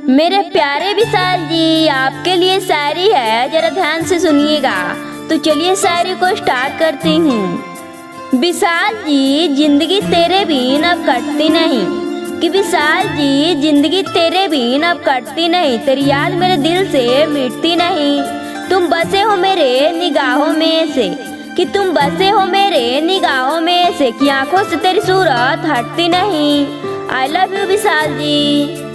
मेरे प्यारे विशाल जी, आपके लिए शायरी है, जरा ध्यान से सुनिएगा। तो चलिए शायरी को स्टार्ट करती हूँ। विशाल जी, जिंदगी तेरे बिन अब कटती नहीं। कि विशाल जी, जिंदगी तेरे बिन अब कटती नहीं। तेरी याद मेरे दिल से मिटती नहीं। तुम बसे हो मेरे निगाहों में से, कि तुम बसे हो मेरे निगाहों में से, कि आंखों से तेरी सूरत हटती नहीं। I love you Vishal ji.